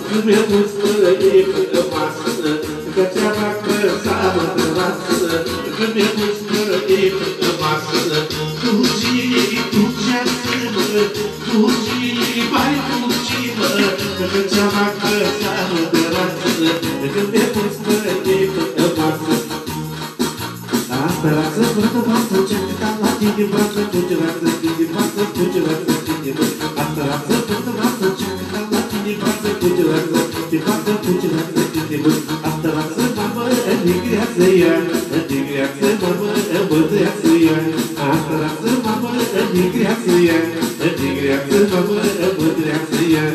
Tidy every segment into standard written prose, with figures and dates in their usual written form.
Când mi-e pus mâine pe masă, că ți-a că seamă de rasă. Când mi-e pus mâine pe masă, tu ce-a sâmă, tu ce mai puțină, că ți-a că seamă de rasă. Când mi-e pus mâine pe masă, asta rasă, până masă, ce-mi ca la tine masă, fuge rasă, tine masă, fuge rasă, tine masă. Asta rasă, până masă, ce-mi ca la tine masă, fuge rasă, tine masă, fuge rasă, tine masă. Asta rasă, mamă, negrează ea, negrează, mamă, bădează ea. Asta rasă, mamă, negrează ea, negrează, mamă, bădează ea.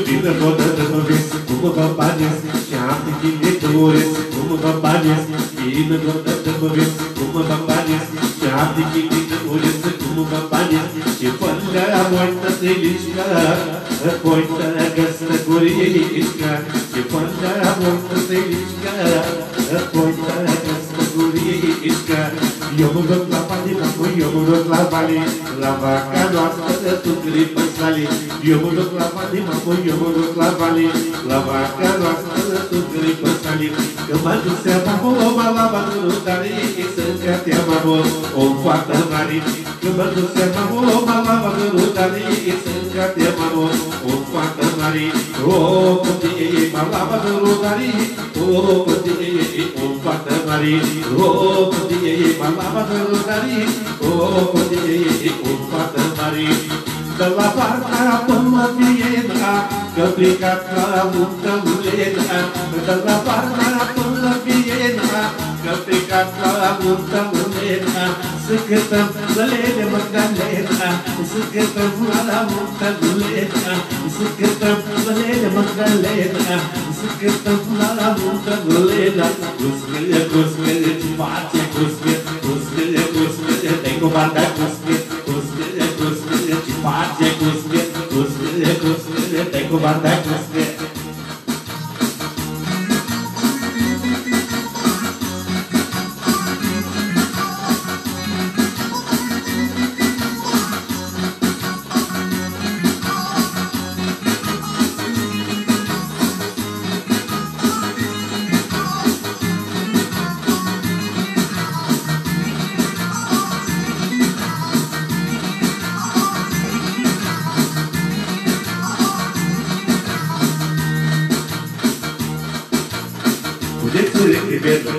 Vină vodă de mă vezi, cum vă banesc, și alte chile că urez, cum vă banesc. Vină vodă de mă vezi, cum vă banesc, și alte chile că urez, cum vă banesc. Și până moită se lișcă, poită găsă gurișcă. Și până moită se lișcă, poită găsă gurișcă. Eu mă duc la bani, eu mă duc la bani, la vaca noastră tu gripă sali. Eu mă duc la bani, eu mă duc la bani, la vaca noastră tu gripă sali. Că mă duc seama, mă la bani, dar e să-ncatea mamă, o fată mare. Că mă duc seama, mă la bani, dar e să-ncatea mamă, o fată mare. O pătie, mă la bani, dar e, o pătie, o fată mare. O pătie, mă la bani, dar e, o pătie, o fată mare. De la Varna până la Viena, că plecat la muncă Lena. De la Varna până la Viena, că plecat la muncă Lena. Să cântăm zălele Magdalena, să cântăm la muncă Lena. Să cântăm zălele Magdalena, să cântăm la muncă Lena. Cusmele, cusmele, ce face cusmele, cusmele, cusmele, te-ai comandat cusmele, cusmele, cusmele, ce face cusmele, cusmele, cusmele, te-ai comandat cusmele.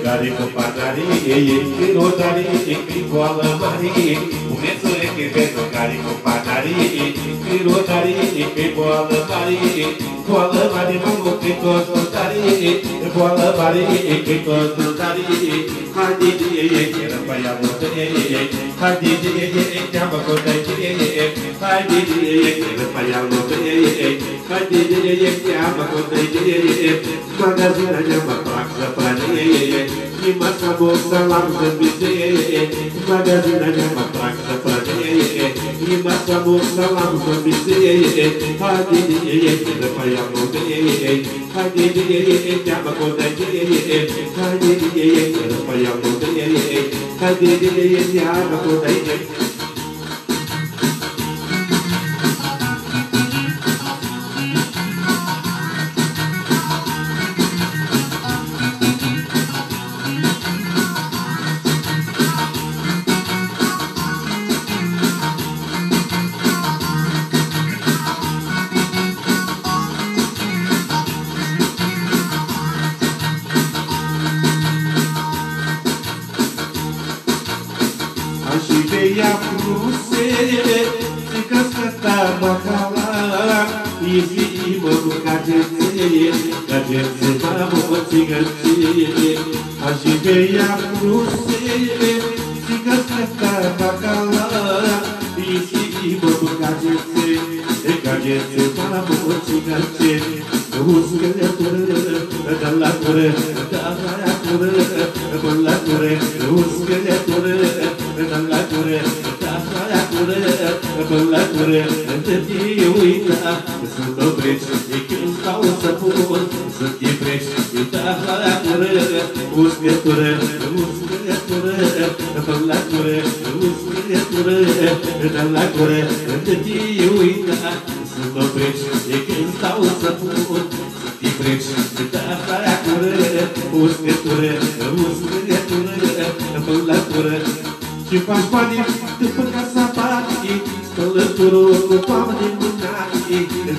Care cu panarie, e rotarie, e goală mare. Puneți-le că vedă care cu panarie, e rotarie, e goală mare. Goală mare, mamă, că costă tare, goală mare, că costă tare. Haide, era pe ea multă, haide, te-am acordai, haide, era pe ea multă, haide, te-am acordai. Magazina ne-am aplac să pranie, Ima sa bolsa lam să bisee, magazina ne-am aplac să pranie, Ima sa bolsa lam să bisee. Haide, răpa ea multă, haide, te-am acordai, haide, răpa ea multă, haide, te-am acordai. Ea frusele, țică-ți-că ta bacala, Izi-mă cu cagețele, cagețe mamă țigățele. Aș-i pe ea frusele, țică-ți-că bacala, e bobo gadgete, gadgete para bote gadgete, usque ture, dalla ture, dalla ture, usque ture, dalla ture, dalla ture, te uita, sunt oprești, e când stau să pun, să te prești, e dalla ture, usque ture, dalla ture, usque ture, dalla ture, te uita, sunt oprești, e când stau să pun, să te prești, e dalla ture, usque ture, dalla ture, și faci banii după casa banii, spălăturul cu toamnă din mânari,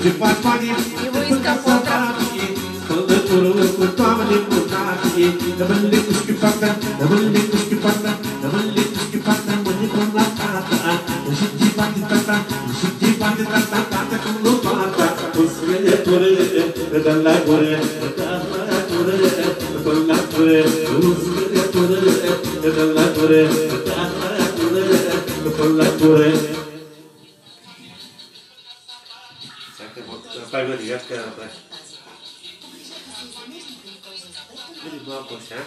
și faci banii după casa banii, spălăturul cu toamnă din mânari, dă-mă-le cu schipata, dă-mă-le cu schipata, dă-mă-le cu schipata, mâine până la tata, și ghibate tata, și ghibate tata, tata cum nu tata, cu scălătură, dă-la gură, dă-la gură, dă-la gură, cu scălătură, dă-la gură, după ture. Stai verificat că nu am așa.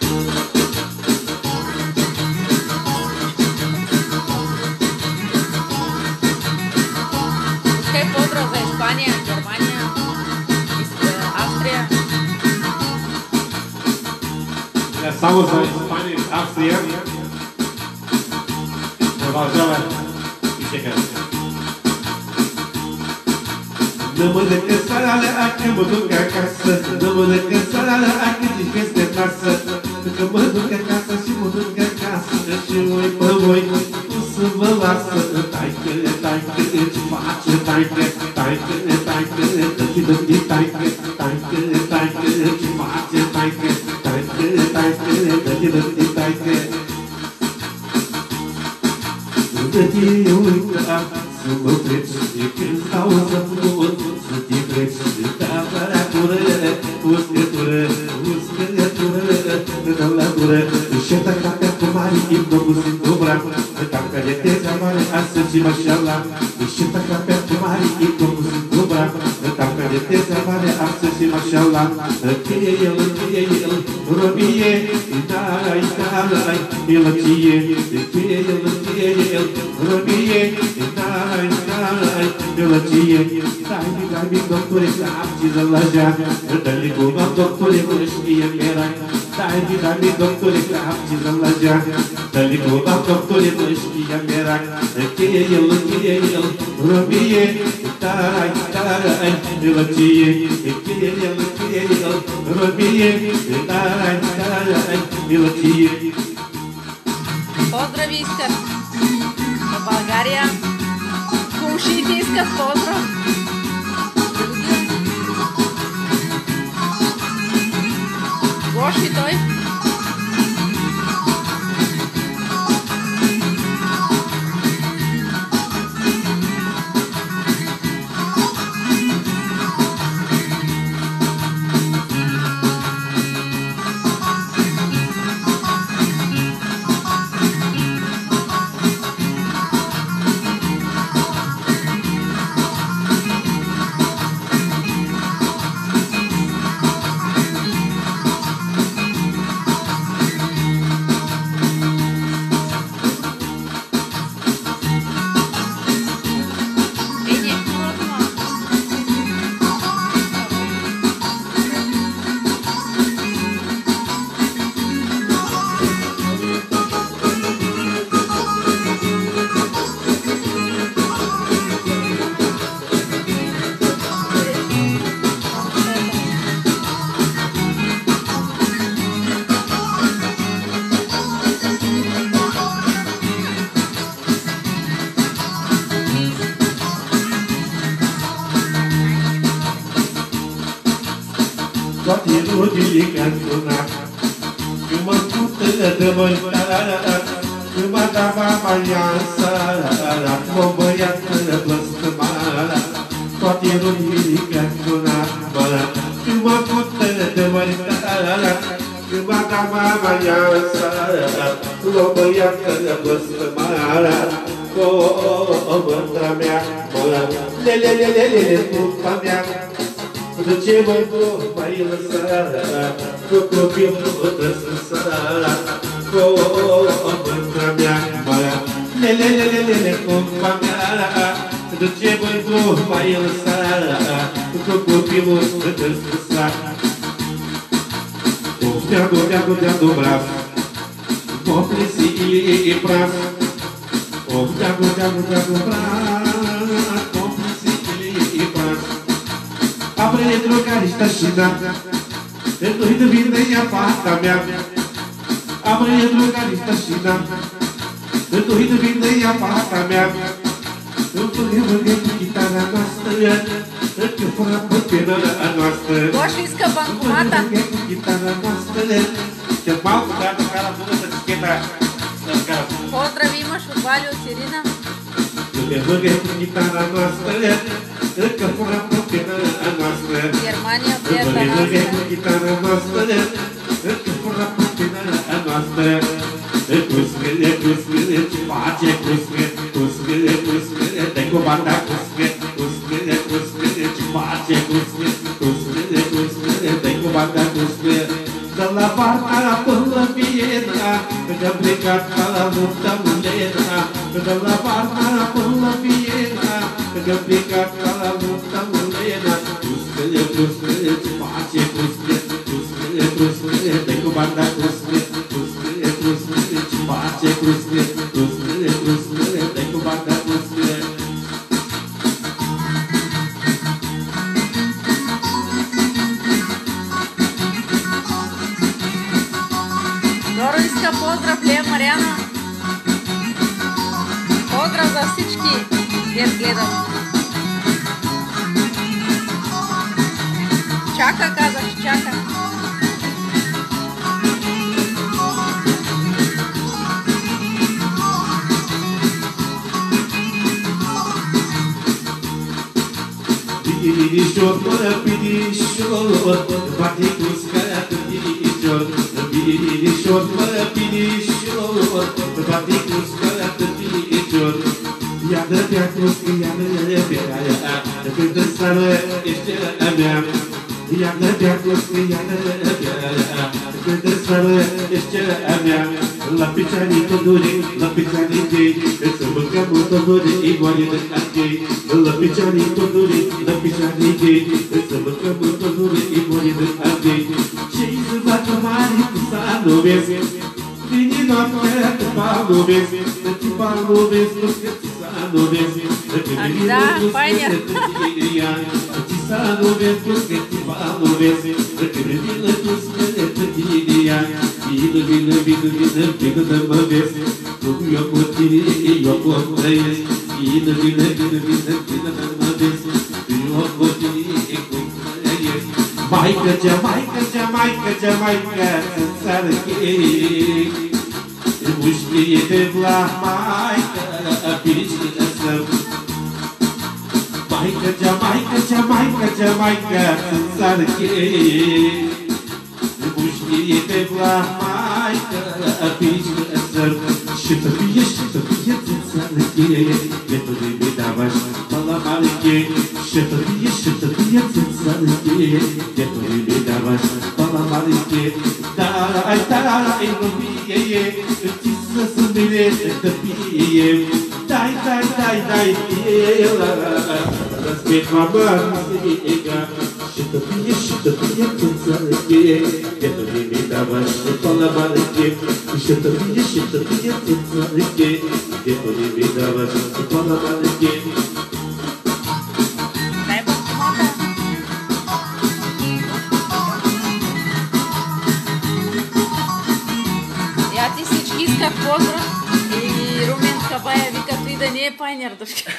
Pускай бодро за Испания, Германия, Австрия. Estamos en España, Austria. Продолжаем. Nu mă dă sărale, acă mă duc acasă. Nu mă dă sărale, acă zici peste casă. Că mă duc acasă și mă duc acasă. Și voi pe voi nu să vă lasă. Taică, taică, ce face, taică, taică, taică, dă-ți dă-ți taică, taică, taică, ce face, taică, taică, taică, dă-ți dă-ți taică. Să te uita, să mă pleci, e când stau să pun, să te pleci, da la gură, uscă-tură, dă-la gură, și taka pe mari, imnă muzic dobra, taka de teza mare, astăzi și mașala, și taka pe mari, imnă muzic dobra, taka de teza mare, astăzi și mașala, cheie el, robie, dai, milăcie, cheie el, robie, dai, milăcie, dai, doctore, capciza la gea, dă-li guma, doctore, mă știe merai, dai, doctore, capciza la gea, dă-li guma, doctore, mă știe merai, cheie el, robie, dai, milăcie, cheie el, robie, dai, milăcie. Поздрави искат в България. Комшиите искат поздрав. Гоши той. Toate rudile cantonat, când mă pută de mănare, când mă dava malianța, mă băiată blăstămara. Toate rudile cantonat, când mă pută de mănare, Câmada mama iasă, l-o băiată blăstămara, o mândra mea, lelelelelele, pupa mea, de ce mă mai lăsa, cu copilul trăsăsa, o mândra mea, lelelelelele, pupa mea, de ce mă mai lăsa, cu copilul trăsăsa. Deadu brav, moplisi i prav. Deadu brav, moplisi i prav. Apre drogarișta și da, nu-i de vine ea fata mea. Apre drogarișta și da, nu-i de vine ea fata mea. Vârghe cu chitara noastră, că fără păpină a noastră. Goșițcă bancumata. Vârghe cu chitara noastră, că malcă dată cara bună să scheta. Поздравимо Шурбалю, Сирина. Vârghe cu chitara noastră, că fără păpină a noastră. Германия, приятно Vârghe cu нас. chitara noastră, că fără păpină a noastră. Cuscăle, ce face cuscăle, dai cu banda cuscăle, ce face cuscăle, dai cu banda cuscăle. De la Varna până la Viena, că-am plecat ca la lupta mulena. De la Varna până la Viena, că-am plecat ca la lupta mulena. Cuscăle, ce face cuscăle, dai cu banda cuscăle, ce face cuscăle, dai cu banda cuscăle. Doru иска поздрав, Лея Маряна. Поздрав за всички, дет гледат. Чака, казах, чака. Pidişor, pidişor, bati cuscăle, pidişor. Pidişor, pidişor, bati cuscăle, pidişor. Ia de-a cuscă, ia de-a, când în sară ești a mea. Ia de-a cuscă, ia de-a, când în sară ești a mea. La picioanii pădurii, la picioanii tăi, să mâncăm pădurii, iguale de achei. La picioanii pădurii, la picioanii tăi, să mâncăm pădurii, iguale de achei. Și-i zâmbată mari cu sanovezi, vine noaptea cu palovezi, cu palovezi, cu sanovezi. Da, Pioneer. Cu sanovezi, cu palovezi, că vine cu scălețătinia. Vină să mă vezi, cum eu cu tine, eu cu trăiesc. Vină să mă vezi, eu cu tine, cum trăiesc. Maică, să-ți sară chei, mușchie de vlah, maică, pirișcă să-mi. Maică, să-ți sară chei, mușchie de vlah, maică, pirișcă să-mi. Și să fie ți-ți sară chei, de tu mi davaș, mă la mare chei. Și să fie ți-ți sară chei, de tu mi davaș, mă la mare chei. Dai, nu fie, ți să sâmbile să fie. Dai, răspet mama, și să fie ți-ți sară chei, de tu mi davaș, mă la mare chei. Și să fie ți-ți sară chei, de tu mi davaș, mă la mare chei. Дай банкомата. Я ти всички исках поздрав и Румен Кабая вика, той да не е Pioneer, дъвка.